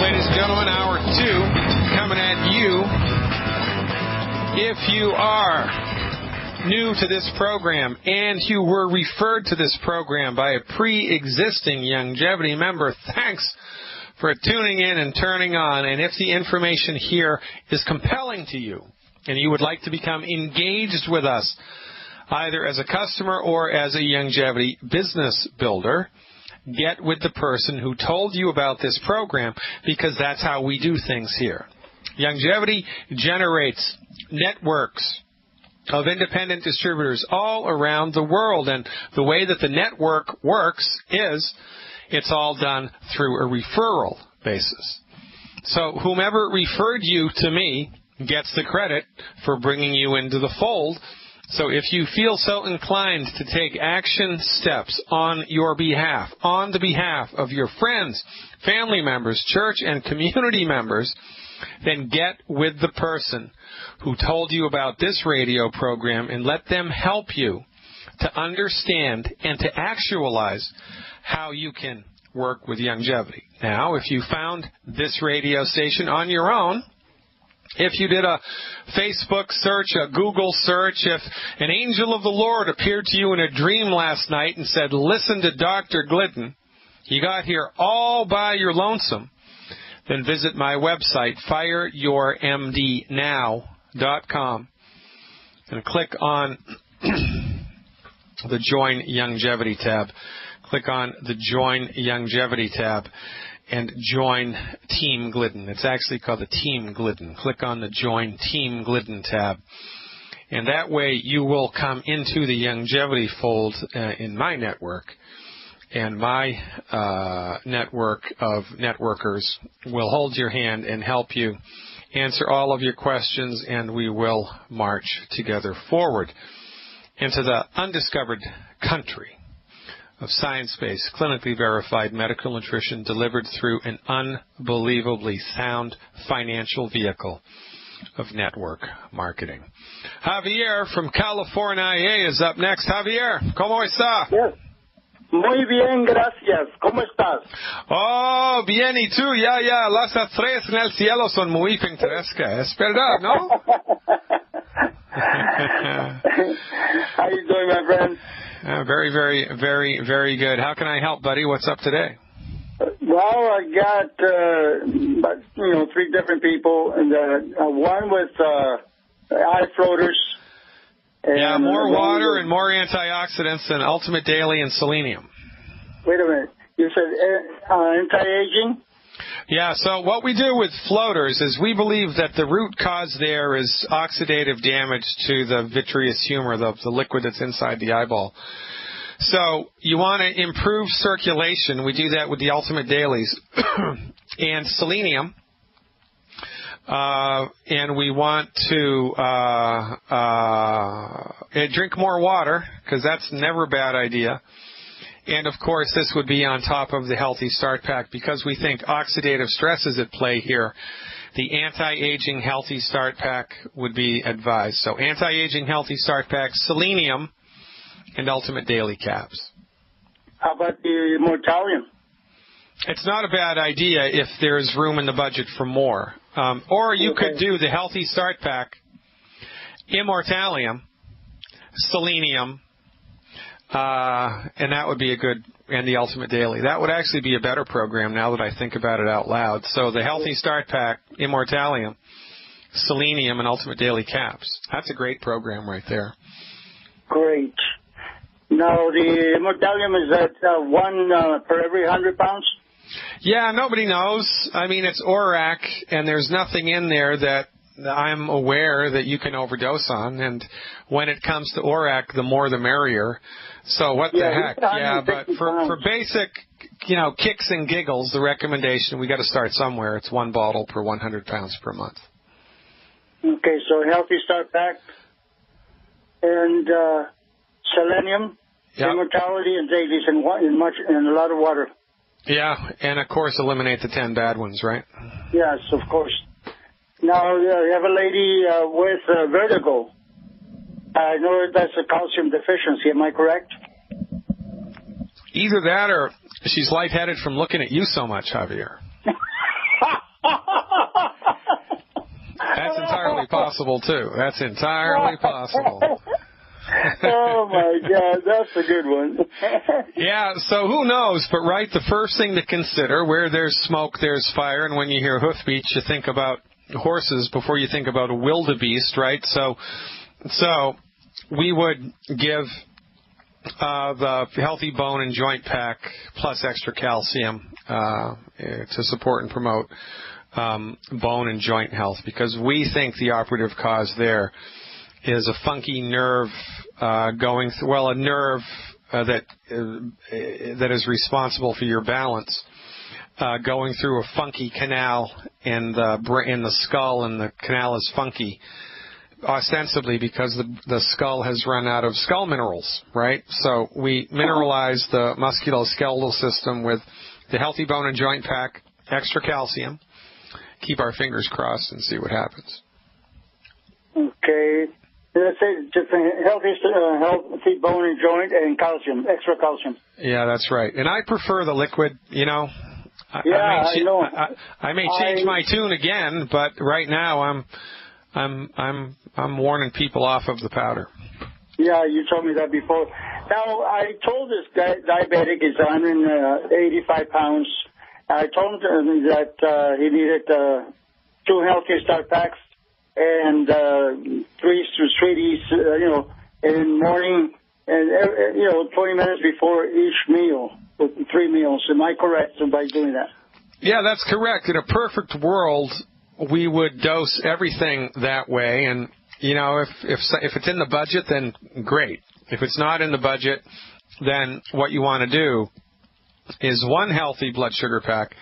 Ladies and gentlemen, hour 2 coming at you. If you are new to this program and you were referred to this program by a pre-existing Longevity member, thanks for tuning in and turning on. And if the information here is compelling to you and you would like to become engaged with us, either as a customer or as a Longevity business builder, get with the person who told you about this program, because that's how we do things here. Longevity generates networks of independent distributors all around the world, and the way that the network works is it's all done through a referral basis. So whomever referred you to me gets the credit for bringing you into the fold. So if you feel so inclined to take action steps on your behalf, on the behalf of your friends, family members, church and community members, then get with the person who told you about this radio program and let them help you to understand and to actualize how you can work with Longevity. Now, if you found this radio station on your own, if you did a Facebook search, a Google search, if an angel of the Lord appeared to you in a dream last night and said, listen to Dr. Glidden, you got here all by your lonesome, then visit my website, fireyourmdnow.com, and click on the Join Longevity tab. Click on the Join Longevity tab and join Team Glidden. It's actually called the Team Glidden. Click on the Join Team Glidden tab. And that way you will come into the Longevity fold in my network. And my network of networkers will hold your hand and help you answer all of your questions, and we will march together forward into the undiscovered country of science-based, clinically verified medical nutrition delivered through an unbelievably sound financial vehicle of network marketing. Javier from California is up next. Javier, ¿cómo está? Yes. Muy bien, gracias. ¿Cómo estás? Oh, bien, ¿y tú? Ya, las estrellas en el cielo son muy pintorescas. Es verdad, ¿no? How you doing, my friend? Very, very, very, very good. How can I help, buddy? What's up today? Well, I got, 3 different people, and one with eye floaters. Yeah, more water and more antioxidants than Ultimate Daily and selenium. Wait a minute. You said anti-aging? Yeah, so what we do with floaters is we believe that the root cause there is oxidative damage to the vitreous humor, the liquid that's inside the eyeball. So you want to improve circulation. We do that with the Ultimate Dailies and selenium. And we want to drink more water, because that's never a bad idea. And, of course, this would be on top of the Healthy Start Pack, because we think oxidative stress is at play here. The Anti-Aging Healthy Start Pack would be advised. So Anti-Aging Healthy Start Pack, selenium, and Ultimate Daily Caps. How about the Mortalium? It's not a bad idea if there's room in the budget for more. Or you could do the Healthy Start Pack, Immortalium, selenium, and that would be a good, and the Ultimate Daily. That would actually be a better program now that I think about it out loud. So the Healthy Start Pack, Immortalium, selenium, and Ultimate Daily Caps. That's a great program right there. Great. Now, the Immortalium, is that one per every 100 pounds? Yeah, nobody knows. I mean, it's ORAC, and there's nothing in there that I'm aware that you can overdose on. And when it comes to ORAC, the more the merrier. So what the heck? Yeah, but for basic, kicks and giggles, the recommendation, we got to start somewhere. It's 1 bottle per 100 pounds per month. Okay, so Healthy Start Pack and selenium, immortality, and dailies, and a lot of water. Yeah, and of course eliminate the 10 bad ones, right? Yes, of course. Now, you have a lady with vertigo. I know that's a calcium deficiency. Am I correct? Either that or she's lightheaded from looking at you so much, Javier. That's entirely possible, too. That's entirely possible. Oh, my God. That's a good one. Yeah, so who knows? But, right, the first thing to consider, where there's smoke, there's fire. And when you hear hoofbeats, you think about horses before you think about a wildebeest, right? So we would give the Healthy Bone and Joint Pack plus extra calcium to support and promote bone and joint health, because we think the operative cause there is a funky nerve going through, well, a nerve that is responsible for your balance going through a funky canal in the skull, and the canal is funky ostensibly because the skull has run out of skull minerals, right? So we mineralize the musculoskeletal system with the Healthy Bone and Joint Pack, extra calcium. Keep our fingers crossed and see what happens. Okay. Let's say just healthy bone and joint and calcium, extra calcium. Yeah, that's right. And I prefer the liquid, you know. I know. I may change my tune again, but right now I'm warning people off of the powder. Yeah, you told me that before. Now, I told this guy, diabetic, is 185 pounds. I told him that he needed 2 Healthy Start Packs and 3 Sweeties, in the morning, and 20 minutes before each meal, with 3 meals. Am I correct by doing that? Yeah, that's correct. In a perfect world, we would dose everything that way, and if it's in the budget, then great. If it's not in the budget, then what you want to do is 1 healthy blood sugar pack.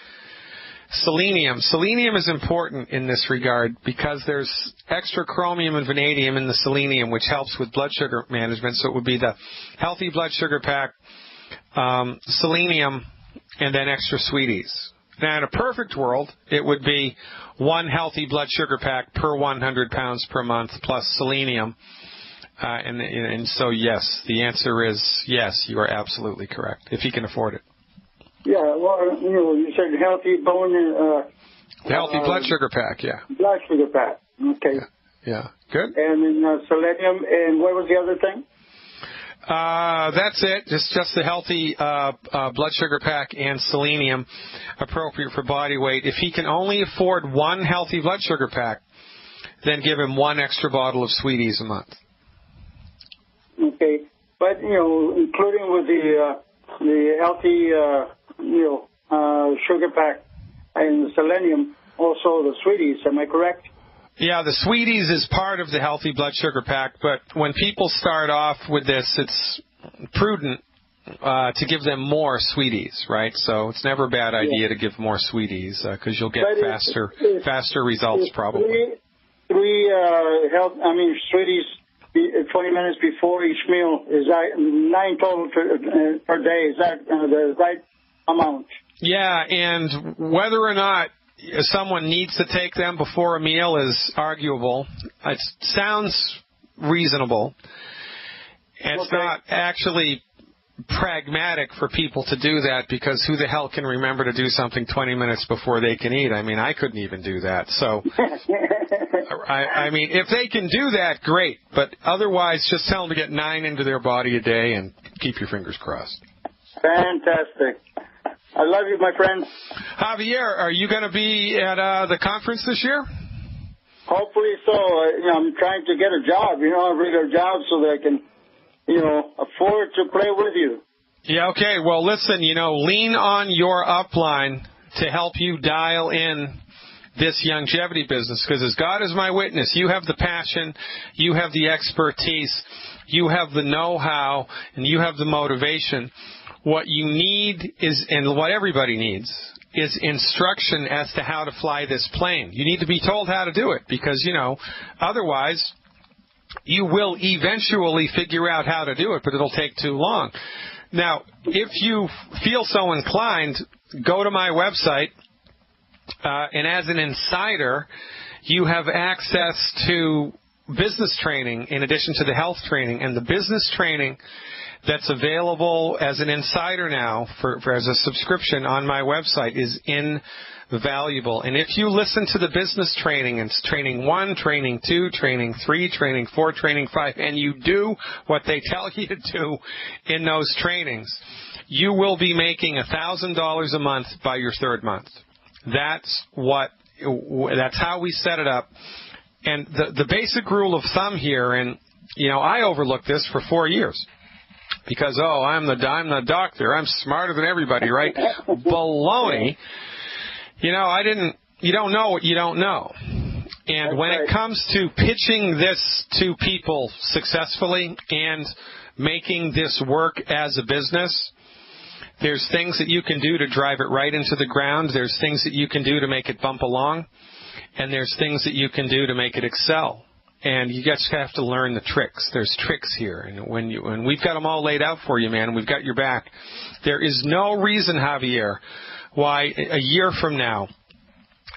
Selenium. Selenium is important in this regard because there's extra chromium and vanadium in the selenium, which helps with blood sugar management. So it would be the Healthy Blood Sugar Pack, selenium, and then extra sweeties. Now, in a perfect world, it would be 1 healthy blood sugar pack per 100 pounds per month plus selenium. And so, yes, the answer is yes, you are absolutely correct, if you can afford it. Yeah, well, you said healthy bone and... the Healthy Blood Sugar Pack, yeah. Blood sugar pack, okay. Yeah. Good. And then selenium, and what was the other thing? That's it. Just the Healthy Blood Sugar Pack and selenium, appropriate for body weight. If he can only afford 1 Healthy Blood Sugar Pack, then give him 1 extra bottle of Sweeties a month. Okay, but including with the healthy sugar pack and the selenium, also the Sweeties. Am I correct? Yeah, the Sweeties is part of the Healthy Blood Sugar Pack, but when people start off with this, it's prudent to give them more Sweeties, right? So it's never a bad idea to give more Sweeties because you'll get faster results probably. Sweeties 20 minutes before each meal, is that 9 total per day? Is that the right amount? Yeah, and whether or not someone needs to take them before a meal is arguable. It sounds reasonable. It's not actually pragmatic for people to do that because who the hell can remember to do something 20 minutes before they can eat? I mean, I couldn't even do that. So, I mean, if they can do that, great. But otherwise, just tell them to get 9 into their body a day and keep your fingers crossed. Fantastic. I love you, my friend. Javier, are you going to be at the conference this year? Hopefully so. I'm trying to get a job, a regular job so that I can, afford to play with you. Yeah, okay. Well, listen, lean on your upline to help you dial in this longevity business because as God is my witness, you have the passion, you have the expertise, you have the know-how, and you have the motivation. What you need is, and what everybody needs, is instruction as to how to fly this plane. You need to be told how to do it because, otherwise you will eventually figure out how to do it, but it'll take too long. Now, if you feel so inclined, go to my website, and as an insider, you have access to business training in addition to the health training, and the business training that's available as an insider now for as a subscription on my website is in valuable. And if you listen to the business training, and training 1, training 2, training 3, training 4, training 5, and you do what they tell you to do in those trainings, you will be making $1,000 a month by your third month. That's how we set it up. And the basic rule of thumb here, and I overlooked this for 4 years. Because, I'm the doctor. I'm smarter than everybody, right? Baloney. You don't know what you don't know. And when it comes to pitching this to people successfully and making this work as a business, there's things that you can do to drive it right into the ground. There's things that you can do to make it bump along. And there's things that you can do to make it excel. And you just have to learn the tricks. There's tricks here. And when we've got them all laid out for you, man, and we've got your back, there is no reason, Javier, why a year from now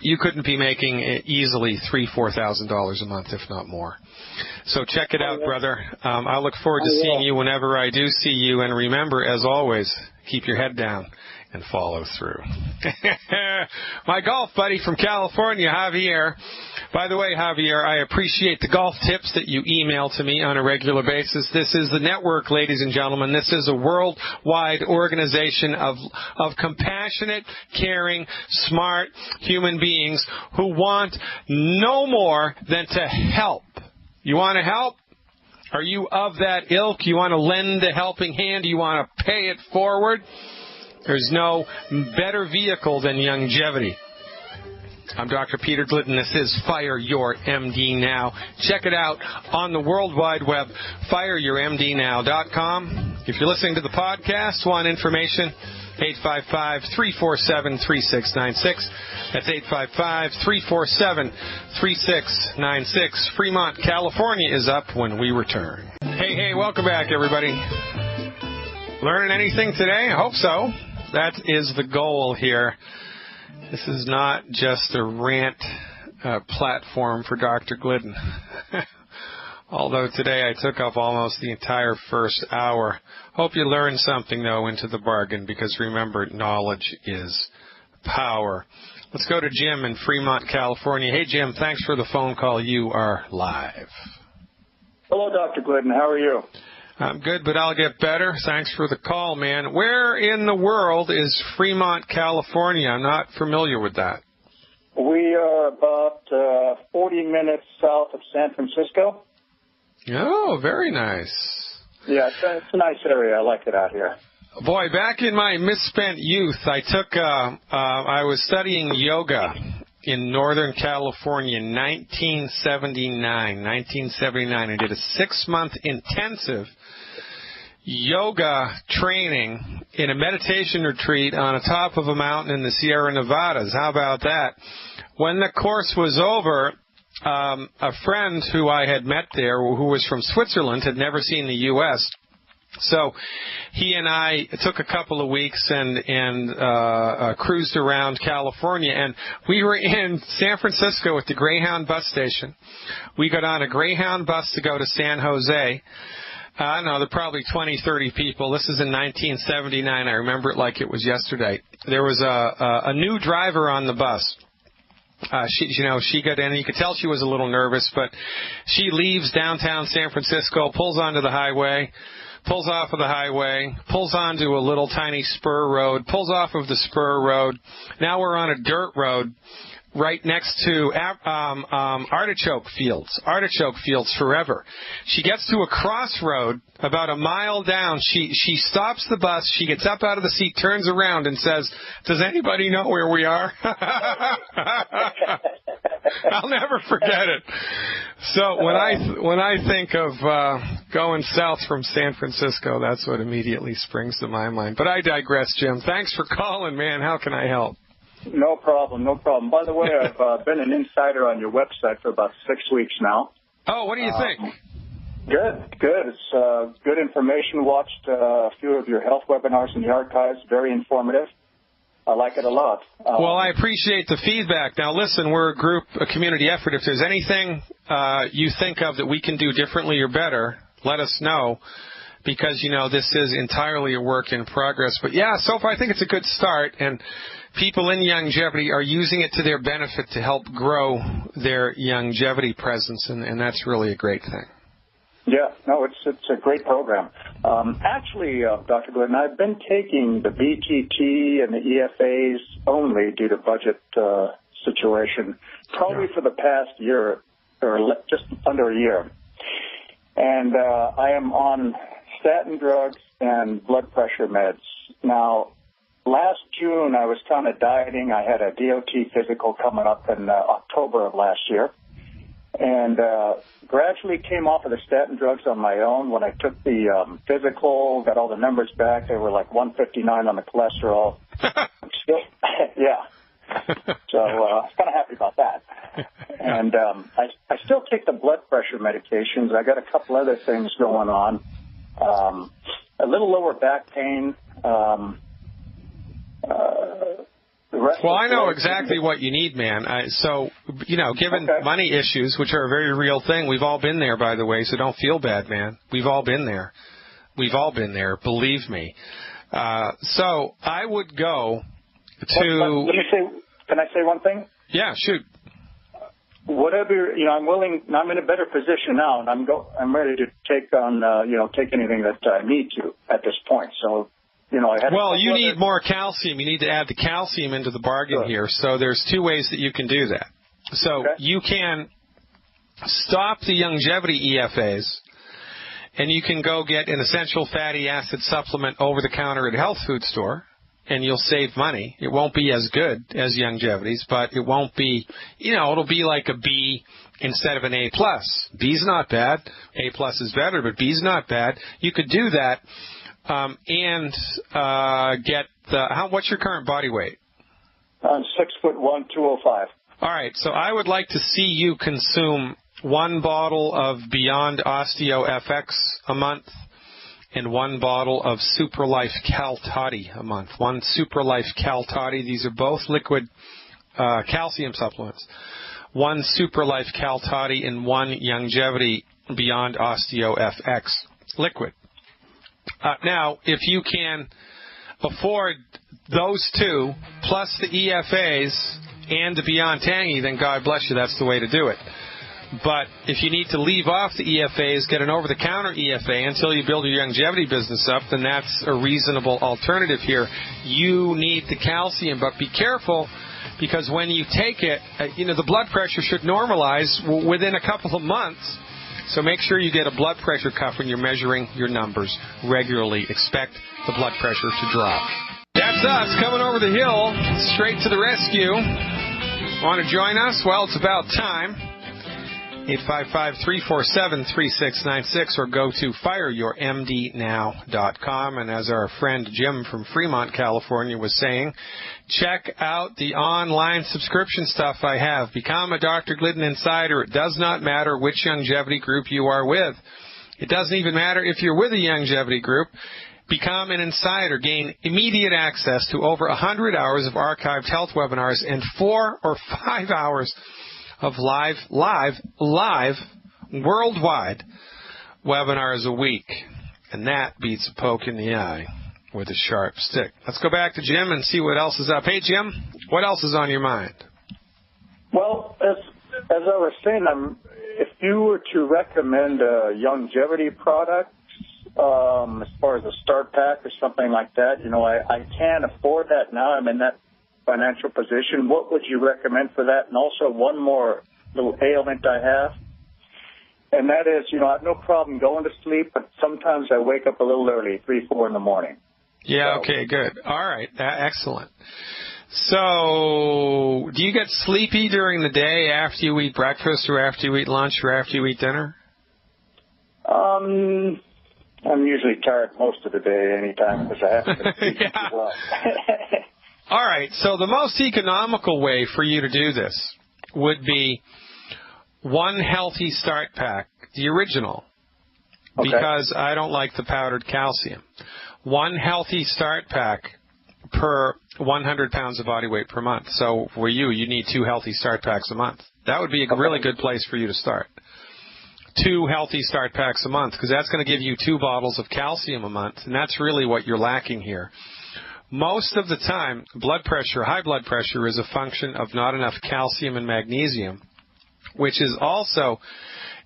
you couldn't be making easily $3,000-$4,000 a month, if not more. So check it out, brother. I look forward to seeing you whenever I do see you. And remember, as always, keep your head down and follow through. My golf buddy from California, Javier. By the way, Javier, I appreciate the golf tips that you email to me on a regular basis. This is the network, ladies and gentlemen. This is a worldwide organization of compassionate, caring, smart human beings who want no more than to help. You want to help? Are you of that ilk? You want to lend a helping hand? You want to pay it forward? There's no better vehicle than longevity. I'm Dr. Peter Glidden. This is Fire Your MD Now. Check it out on the World Wide Web, fireyourmdnow.com. If you're listening to the podcast, want information, 855-347-3696. That's 855-347-3696. Fremont, California is up when we return. Hey, welcome back, everybody. Learning anything today? I hope so. That is the goal here. This is not just a rant platform for Dr. Glidden. Although today I took up almost the entire first hour. Hope you learned something, though, into the bargain, because remember, knowledge is power. Let's go to Jim in Fremont, California. Hey, Jim, thanks for the phone call. You are live. Hello, Dr. Glidden. How are you? I'm good, but I'll get better. Thanks for the call, man. Where in the world is Fremont, California? I'm not familiar with that. We are about 40 minutes south of San Francisco. Oh, very nice. Yeah, it's a nice area. I like it out here. Boy, back in my misspent youth, I was studying yoga in Northern California in 1979. I did a 6-month intensive yoga training in a meditation retreat on the top of a mountain in the Sierra Nevadas. How about that? When the course was over, a friend who I had met there, who was from Switzerland, had never seen the U.S., so he and I took a couple of weeks and cruised around California, and we were in San Francisco at the Greyhound bus station. We got on a Greyhound bus to go to San Jose. I don't know, there were probably 20, 30 people. This is in 1979. I remember it like it was yesterday. There was a new driver on the bus. She got in, and you could tell she was a little nervous, but she leaves downtown San Francisco, pulls onto the highway, pulls off of the highway, pulls onto a little tiny spur road, pulls off of the spur road. Now we're on a dirt road right next to artichoke fields forever. She gets to a crossroad about a mile down. She stops the bus. She gets up out of the seat, turns around, and says, "Does anybody know where we are?" I'll never forget it. So when I think of going south from San Francisco, that's what immediately springs to my mind. But I digress, Jim. Thanks for calling, man. How can I help? No problem. By the way, I've been an insider on your website for about 6 weeks now. Oh, what do you think? Good. It's good information. Watched a few of your health webinars in the archives. Very informative. I like it a lot. Well, I appreciate the feedback. Now, listen, we're a community effort. If there's anything you think of that we can do differently or better, let us know, because, this is entirely a work in progress. But, yeah, so far I think it's a good start. And people in longevity are using it to their benefit to help grow their longevity presence, and that's really a great thing. Yeah, no, it's a great program. Actually, Dr. Glidden, I've been taking the BTT and the EFAs only due to budget situation, probably for the past year or just under a year. And I am on statin drugs and blood pressure meds. Now, last June, I was kind of dieting. I had a DOT physical coming up in October of last year. And gradually came off of the statin drugs on my own. When I took the physical, got all the numbers back, they were like 159 on the cholesterol. I'm still, yeah. So I was kind of happy about that. And I still take the blood pressure medications. I got a couple other things going on. A little lower back pain. Well, I know exactly what you need, man. Given money issues, which are a very real thing, we've all been there, by the way, so don't feel bad, man. We've all been there. We've all been there, believe me. So I would go to... Can I say one thing? Yeah, shoot. Whatever, I'm willing, I'm in a better position now, and I'm ready to take on, take anything that I need to at this point. So, you need more calcium. You need to add the calcium into the bargain here. So there's two ways that you can do that. So you can stop the longevity EFAs, and you can go get an essential fatty acid supplement over the counter at a health food store, and you'll save money. It won't be as good as longevities, but it won't be, it'll be like a B instead of an A+. B's not bad. A+ is better, but B's not bad. You could do that. And get what's your current body weight? I'm 6'1", 205. All right, so I would like to see you consume one bottle of Beyond Osteo FX a month and one bottle of Supralife Cal Toddy a month. One Supralife Cal Toddy. These are both liquid calcium supplements. One Supralife Cal Toddy and one Longevity Beyond Osteo FX liquid. Now, if you can afford those two, plus the EFAs and the Beyond Tangy, then God bless you, that's the way to do it. But if you need to leave off the EFAs, get an over-the-counter EFA until you build your longevity business up, then that's a reasonable alternative here. You need the calcium, but be careful, because when you take it, the blood pressure should normalize within a couple of months. So make sure you get a blood pressure cuff when you're measuring your numbers regularly. Expect the blood pressure to drop. That's us coming over the hill, straight to the rescue. Want to join us? Well, it's about time. 855-347-3696 or go to fireyourmdnow.com. And as our friend Jim from Fremont, California was saying, check out the online subscription stuff I have. Become a Dr. Glidden Insider. It does not matter which longevity group you are with. It doesn't even matter if you're with a longevity group. Become an insider. Gain immediate access to over 100 hours of archived health webinars and 4 or 5 hours of live worldwide webinars a week. And that beats a poke in the eye with a sharp stick. Let's go back to Jim and see what else is up. Hey, Jim, what else is on your mind? Well, as I was saying, if you were to recommend a longevity product, as far as a start pack or something like that, I can't afford that now. I'm in that financial position. What would you recommend for that? And also one more little ailment I have, and that is, I have no problem going to sleep, but sometimes I wake up a little early, 3, 4 in the morning. Yeah, okay, good. All right, excellent. So, do you get sleepy during the day after you eat breakfast or after you eat lunch or after you eat dinner? I'm usually tired most of the day anytime because I haven't been sleeping too well. All right, so the most economical way for you to do this would be one healthy start pack, the original, because I don't like the powdered calcium. One healthy start pack per 100 pounds of body weight per month. So for you need 2 healthy start packs a month. That would be a really good place for you to start. 2 healthy start packs a month, because that's going to give you 2 bottles of calcium a month, and that's really what you're lacking here. Most of the time, high blood pressure is a function of not enough calcium and magnesium, which is also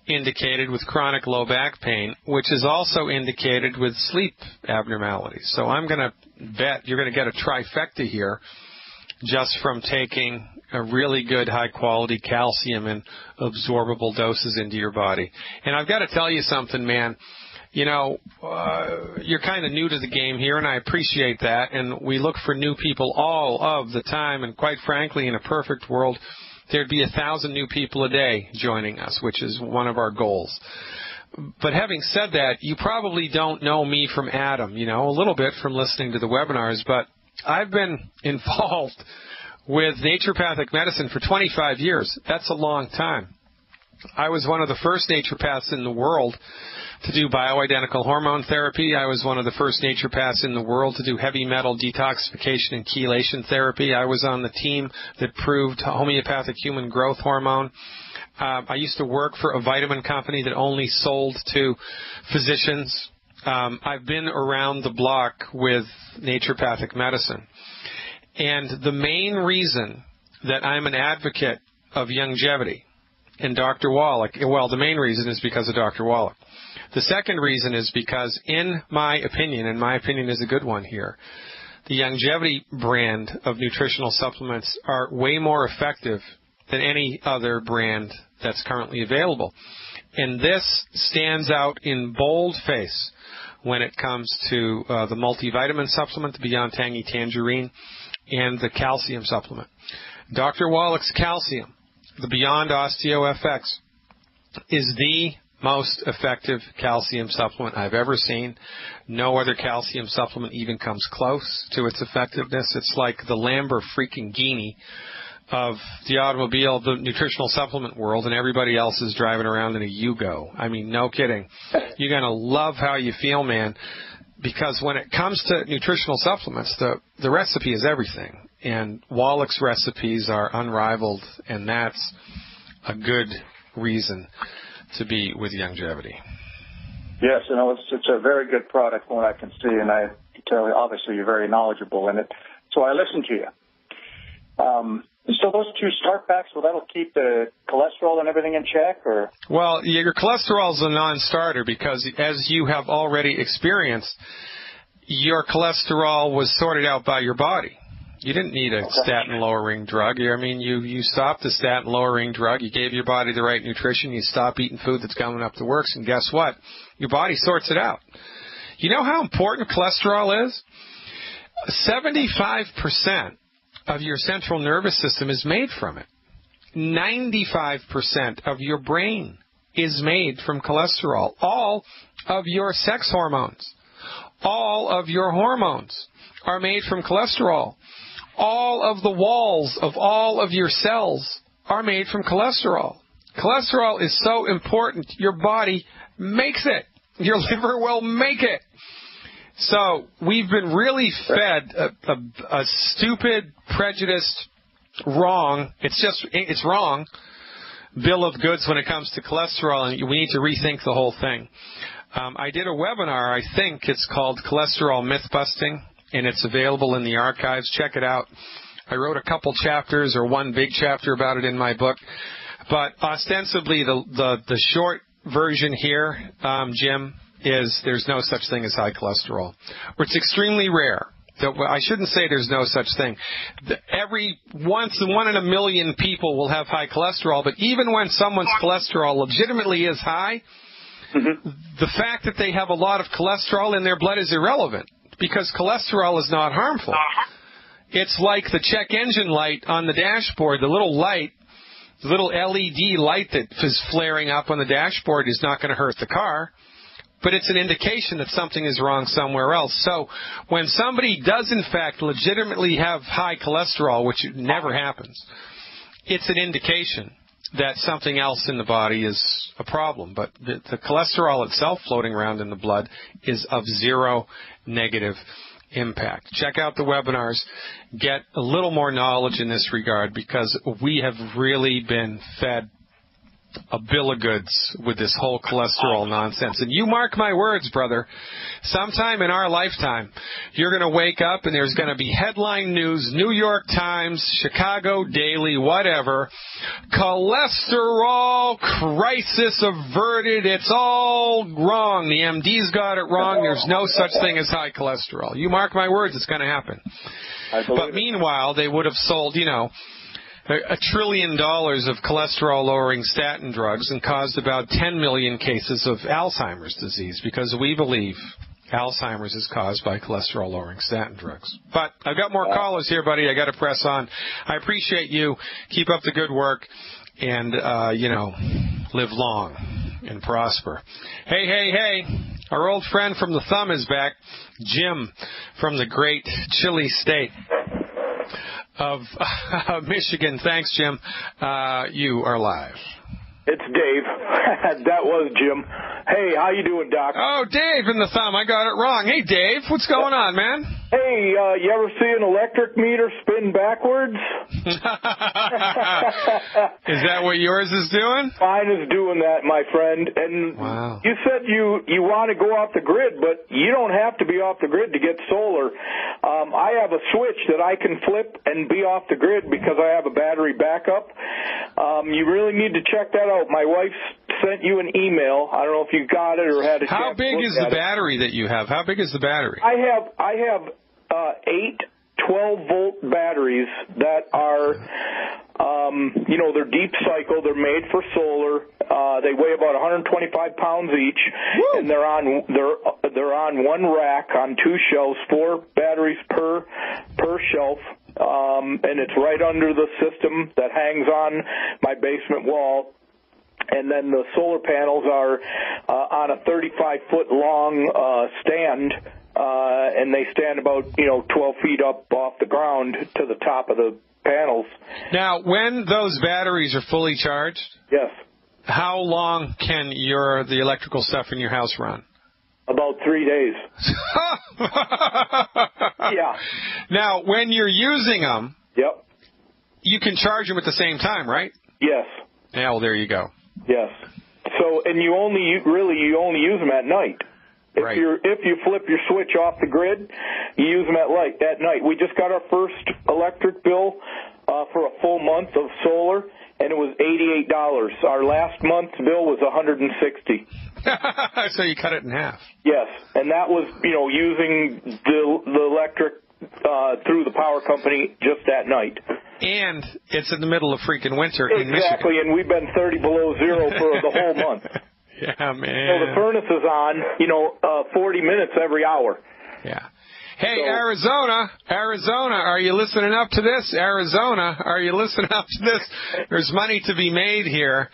indicated with chronic low back pain, which is also indicated with sleep abnormalities. So I'm going to bet you're going to get a trifecta here just from taking a really good high-quality calcium in absorbable doses into your body. And I've got to tell you something, man. You know, you're kind of new to the game here, and I appreciate that. And we look for new people all of the time. And quite frankly, in a perfect world, there'd be 1,000 new people a day joining us, which is one of our goals. But having said that, you probably don't know me from Adam, you know, a little bit from listening to the webinars. But I've been involved with naturopathic medicine for 25 years. That's a long time. I was one of the first naturopaths in the world to do bioidentical hormone therapy. I was one of the first naturopaths in the world to do heavy metal detoxification and chelation therapy. I was on the team that proved homeopathic human growth hormone. I used to work for a vitamin company that only sold to physicians. I've been around the block with naturopathic medicine. And the main reason that I'm an advocate of longevity and Dr. Wallach, well, the main reason is because of Dr. Wallach. The second reason is because, in my opinion, and my opinion is a good one here, the longevity brand of nutritional supplements are way more effective than any other brand that's currently available. And this stands out in bold face when it comes to the multivitamin supplement, the Beyond Tangy Tangerine, and the calcium supplement. Dr. Wallach's calcium, the Beyond Osteo FX, is the most effective calcium supplement I've ever seen. No other calcium supplement even comes close to its effectiveness. It's like the Lamborghini of the automobile, the nutritional supplement world, and everybody else is driving around in a Yugo. I mean, no kidding. You're going to love how you feel, man, because when it comes to nutritional supplements, the recipe is everything. And Wallach's recipes are unrivaled, and that's a good reason to be with longevity. Yes, you know, it's a very good product from what I can see, and I can tell you, obviously, you're very knowledgeable in it. So I listen to you. So those two start packs, well, that'll keep the cholesterol and everything in check, or? Well, your cholesterol is a non-starter because, as you have already experienced, your cholesterol was sorted out by your body. You didn't need a statin-lowering drug. I mean, you stopped the statin-lowering drug. You gave your body the right nutrition. You stop eating food that's coming up the works, and guess what? Your body sorts it out. You know how important cholesterol is? 75% of your central nervous system is made from it. 95% of your brain is made from cholesterol. All of your sex hormones, all of your hormones are made from cholesterol. All of the walls of all of your cells are made from cholesterol. Cholesterol is so important, your body makes it. Your liver will make it. So we've been really fed a stupid, prejudiced, wrong, it's wrong, bill of goods when it comes to cholesterol, and we need to rethink the whole thing. I did a webinar, I think it's called Cholesterol Myth Busting, and it's available in the archives. Check it out. I wrote a couple chapters or one big chapter about it in my book. But ostensibly, the short version here, Jim, is there's no such thing as high cholesterol. Or it's extremely rare. I shouldn't say there's no such thing. One in a million people will have high cholesterol, but even when someone's cholesterol legitimately is high, the fact that they have a lot of cholesterol in their blood is irrelevant, because cholesterol is not harmful. It's like the check engine light on the dashboard. The little LED light that is flaring up on the dashboard is not going to hurt the car, but it's an indication that something is wrong somewhere else. So when somebody does, in fact, legitimately have high cholesterol, which never happens, it's an indication that something else in the body is a problem. But the cholesterol itself floating around in the blood is of zero negative impact. Check out the webinars. Get a little more knowledge in this regard, because we have really been fed a bill of goods with this whole cholesterol nonsense. And you mark my words, brother, sometime in our lifetime, you're going to wake up and there's going to be headline news, New York Times, Chicago Daily, whatever, cholesterol crisis averted. It's all wrong. The MD's got it wrong. There's no such thing as high cholesterol. You mark my words, it's going to happen. But meanwhile, they would have sold, $1 trillion of cholesterol-lowering statin drugs and caused about 10 million cases of Alzheimer's disease because we believe Alzheimer's is caused by cholesterol-lowering statin drugs. But I've got more callers here, buddy. I got to press on. I appreciate you. Keep up the good work and, live long and prosper. Hey. Our old friend from the thumb is back, Jim from the great chilly state of Michigan. Thanks, Jim. You are live. It's Dave. That was Jim. Hey, how you doing, Doc? Oh, Dave in the thumb. I got it wrong. Hey, Dave, what's going on, man? Hey, you ever see an electric meter spin backwards? Is that what yours is doing? Mine is doing that, my friend. And wow. You said you want to go off the grid, but you don't have to be off the grid to get solar. I have a switch that I can flip and be off the grid because I have a battery backup. You really need to check that out. My wife sent you an email. I don't know if you got it or had a chance. How big is the battery that you have? How big is the battery? I have 8 12-volt batteries that are, they're deep cycle. They're made for solar. They weigh about 125 pounds each. Woo! And they're on one rack on 2 shelves, 4 batteries per shelf. And it's right under the system that hangs on my basement wall. And then the solar panels are on a 35-foot long stand, and they stand about 12 feet up off the ground to the top of the panels. Now, when those batteries are fully charged, yes, how long can the electrical stuff in your house run? About 3 days. Yeah. Now, when you're using them, yep, you can charge them at the same time, right? Yes. Yeah, well, there you go. Yes. So, and you only use them at night. Right. If you flip your switch off the grid, you use them at night. We just got our first electric bill for a full month of solar, and it was $88. Our last month's bill was $160. So you cut it in half. Yes, and that was using the electric through the power company just at night. And it's in the middle of freaking winter in Michigan. Exactly, and we've been 30 below zero for the whole month. Yeah, man. So the furnace is on, 40 minutes every hour. Yeah. Hey, so, Arizona, are you listening up to this? Arizona, are you listening up to this? There's money to be made here.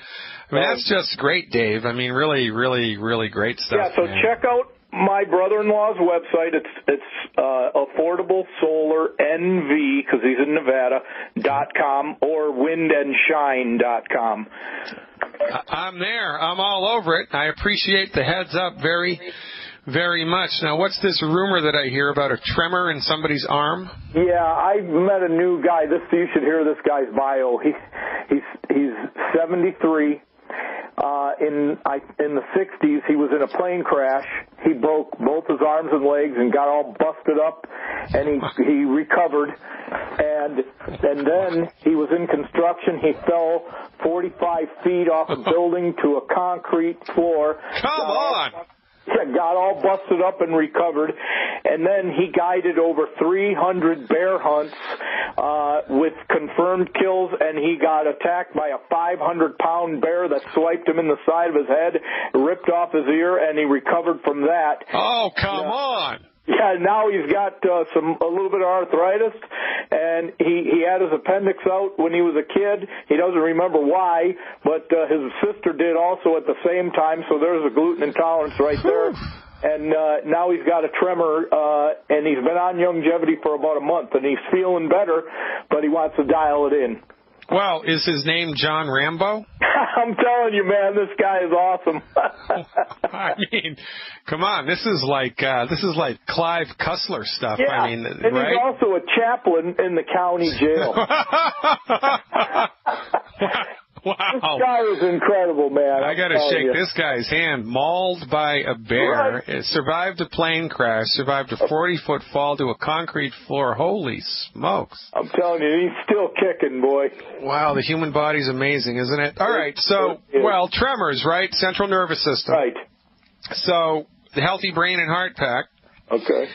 I mean, that's just great, Dave. I mean, really, really, really great stuff. Yeah, so man. Check out my brother-in-law's website. It's Affordable Solar NV, because he's in Nevada, .com, or windandshine.com. I'm there. I'm all over it. I appreciate the heads up very, very much. Now, what's this rumor that I hear about a tremor in somebody's arm? Yeah, I met a new guy. You should hear this guy's bio. He's 73. In the 60s, he was in a plane crash. He broke both his arms and legs and got all busted up, and he recovered. And then he was in construction. He fell 45 feet off a building to a concrete floor. Come on! Got all busted up and recovered, and then he guided over 300 bear hunts with confirmed kills, and he got attacked by a 500-pound bear that swiped him in the side of his head, ripped off his ear, and he recovered from that. Oh, come on! Yeah, now he's got a little bit of arthritis, and he had his appendix out when he was a kid. He doesn't remember why, but his sister did also at the same time, so there's a gluten intolerance right there. And now he's got a tremor, and he's been on longevity for about a month, and he's feeling better, but he wants to dial it in. Well, is his name John Rambo? I'm telling you, man, this guy is awesome. I mean, come on, this is like Clive Cussler stuff. Yeah, I mean, and right? He's also a chaplain in the county jail. Wow. Wow. This guy is incredible, man. I got to shake this guy's hand. Mauled by a bear. Right. Survived a plane crash. Survived a 40-foot fall to a concrete floor. Holy smokes. I'm telling you, he's still kicking, boy. Wow, the human body's amazing, isn't it? All right, so, well, tremors, right? Central nervous system. Right. So, the healthy brain and heart pack. Okay.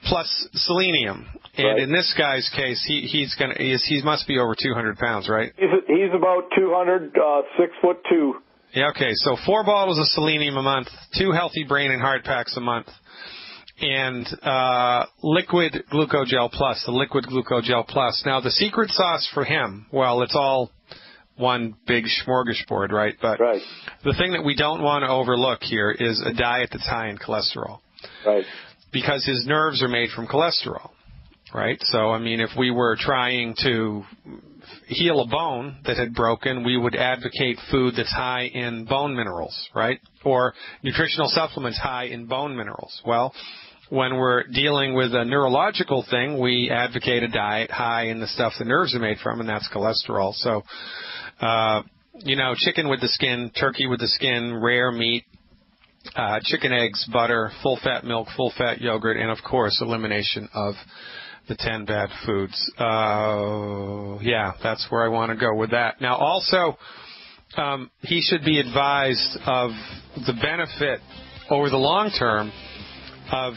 Plus selenium. And in this guy's case, he must be over 200 pounds, right? He's about 200, 6'2". Yeah, okay. So 4 bottles of selenium a month, 2 healthy brain and heart packs a month, and liquid glucogel plus, the liquid glucogel plus. Now, the secret sauce for him, well, it's all one big smorgasbord, right? But the thing that we don't want to overlook here is a diet that's high in cholesterol. Right. Because his nerves are made from cholesterol. Right? So, I mean, if we were trying to heal a bone that had broken, we would advocate food that's high in bone minerals, right? Or nutritional supplements high in bone minerals. Well, when we're dealing with a neurological thing, we advocate a diet high in the stuff the nerves are made from, and that's cholesterol. So, chicken with the skin, turkey with the skin, rare meat, chicken, eggs, butter, full-fat milk, full-fat yogurt, and, of course, elimination of the 10 bad foods. That's where I want to go with that. Now, also, he should be advised of the benefit over the long term of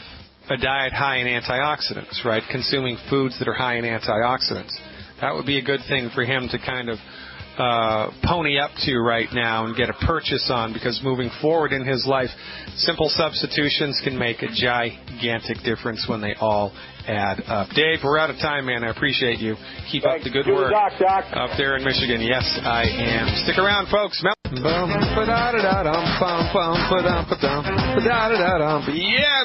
a diet high in antioxidants, right? Consuming foods that are high in antioxidants. That would be a good thing for him to kind of pony up to right now and get a purchase on, because moving forward in his life, simple substitutions can make a gigantic difference when they all add up. Dave, we're out of time, man. I appreciate you. Keep up the good work up there in Michigan. Yes, I am. Stick around, folks. Yeah,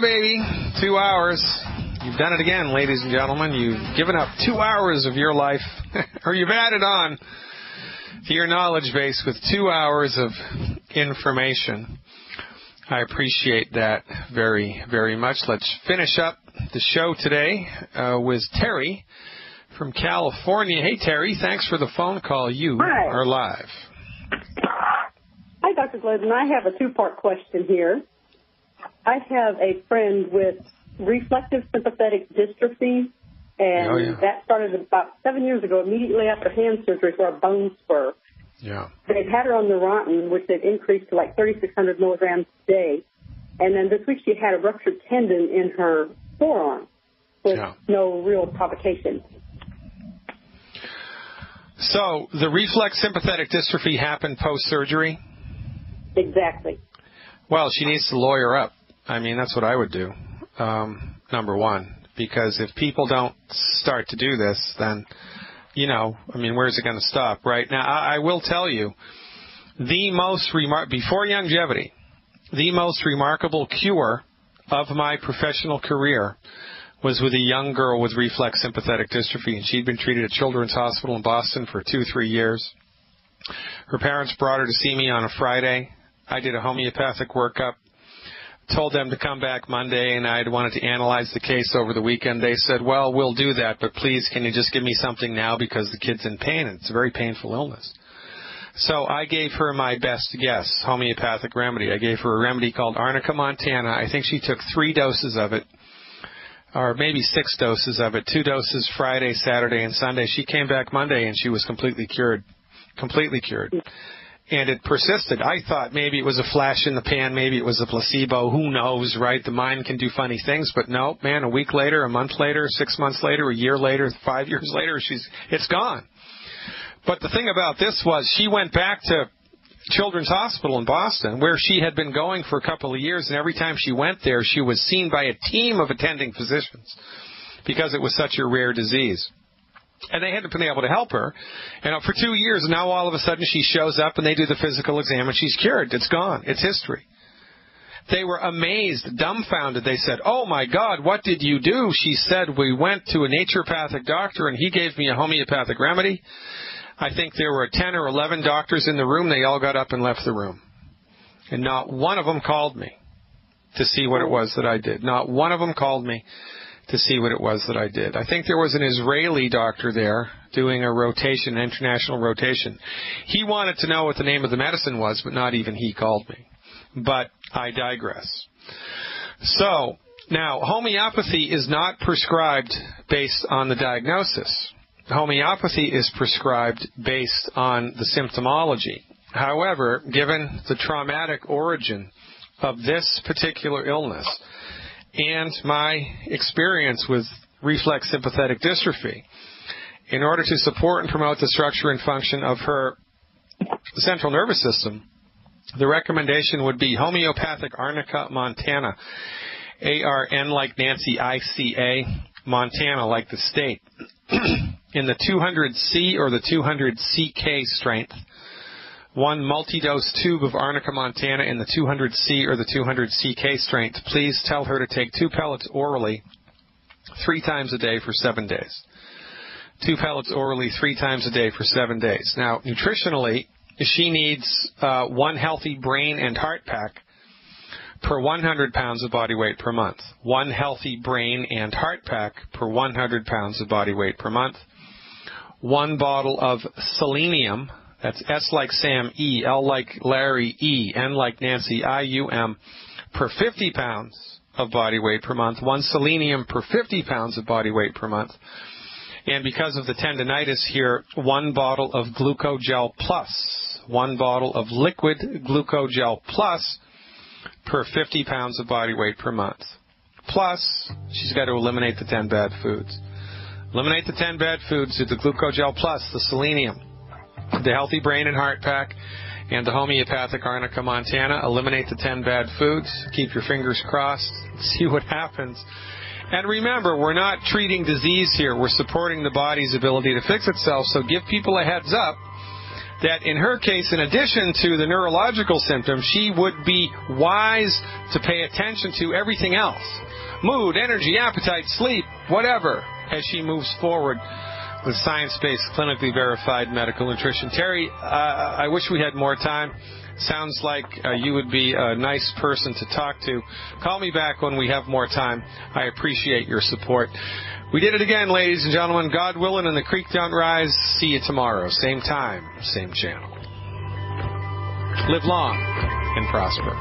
baby. 2 hours. You've done it again, ladies and gentlemen. You've given up 2 hours of your life, or you've added on to your knowledge base with 2 hours of information. I appreciate that very, very much. Let's finish up the show today with Terry from California. Hey, Terry, thanks for the phone call. You are live. Hi, Dr. Glidden. I have a 2-part question here. I have a friend with reflective sympathetic dystrophy, and that started about 7 years ago, immediately after hand surgery for a bone spur. Yeah. They've had her on Neurontin, which they've increased to like 3,600 milligrams a day. And then this week she had a ruptured tendon in her forearm with no real provocation. So the reflex sympathetic dystrophy happened post-surgery? Exactly. Well, she needs to lawyer up. I mean, that's what I would do, number one. Because if people don't start to do this, then, where's it going to stop? Right now, I will tell you, before longevity, the most remarkable cure of my professional career was with a young girl with reflex sympathetic dystrophy, and she'd been treated at Children's Hospital in Boston for 2-3 years. Her parents brought her to see me on a Friday. I did a homeopathic workup. Told them to come back Monday, and I wanted to analyze the case over the weekend. They said, well, we'll do that, but please, can you just give me something now because the kid's in pain, and it's a very painful illness. So I gave her my best guess, homeopathic remedy. I gave her a remedy called Arnica montana. I think she took 3 doses of it, or maybe 6 doses of it, 2 doses Friday, Saturday, and Sunday. She came back Monday, and she was completely cured. And it persisted. I thought maybe it was a flash in the pan, maybe it was a placebo, who knows, right? The mind can do funny things, but no, man, a week later, a month later, 6 months later, a year later, 5 years later, it's gone. But the thing about this was she went back to Children's Hospital in Boston, where she had been going for a couple of years, and every time she went there, she was seen by a team of attending physicians because it was such a rare disease. And they hadn't been able to help her. And for 2 years, now all of a sudden she shows up and they do the physical exam and she's cured. It's gone. It's history. They were amazed, dumbfounded. They said, oh, my God, what did you do? She said, we went to a naturopathic doctor and he gave me a homeopathic remedy. I think there were 10 or 11 doctors in the room. They all got up and left the room. And not one of them called me to see what it was that I did. Not one of them called me to see what it was that I did. I think there was an Israeli doctor there doing a rotation, international rotation. He wanted to know what the name of the medicine was, but not even he called me. But I digress. So, now, homeopathy is not prescribed based on the diagnosis. Homeopathy is prescribed based on the symptomology. However, given the traumatic origin of this particular illness and my experience with reflex sympathetic dystrophy, in order to support and promote the structure and function of her central nervous system, the recommendation would be homeopathic Arnica montana, ARN like Nancy, ICA, Montana like the state, in the 200C or the 200CK strength. One multi-dose tube of Arnica montana in the 200C or the 200CK strength. Please tell her to take 2 pellets orally 3 times a day for 7 days. 2 pellets orally 3 times a day for 7 days. Now, nutritionally, she needs 1 healthy brain and heart pack per 100 pounds of body weight per month. 1 healthy brain and heart pack per 100 pounds of body weight per month. 1 bottle of selenium, that's S like Sam, E, L like Larry, E, N like Nancy, IUM, per 50 pounds of body weight per month. 1 selenium per 50 pounds of body weight per month. And because of the tendinitis here, 1 bottle of Glucogel Plus. 1 bottle of liquid Glucogel Plus per 50 pounds of body weight per month. Plus, she's got to eliminate the 10 bad foods. Eliminate the 10 bad foods with the Glucogel Plus, the selenium, the healthy brain and heart pack, and the homeopathic Arnica montana. Eliminate the 10 bad foods. Keep your fingers crossed. See what happens. And remember, we're not treating disease here. We're supporting the body's ability to fix itself. So give people a heads up that in her case, in addition to the neurological symptoms, she would be wise to pay attention to everything else. Mood, energy, appetite, sleep, whatever, as she moves forward with science-based, clinically verified medical nutrition. Terry, I wish we had more time. Sounds like you would be a nice person to talk to. Call me back when we have more time. I appreciate your support. We did it again, ladies and gentlemen. God willing, and the creek don't rise. See you tomorrow. Same time, same channel. Live long and prosper.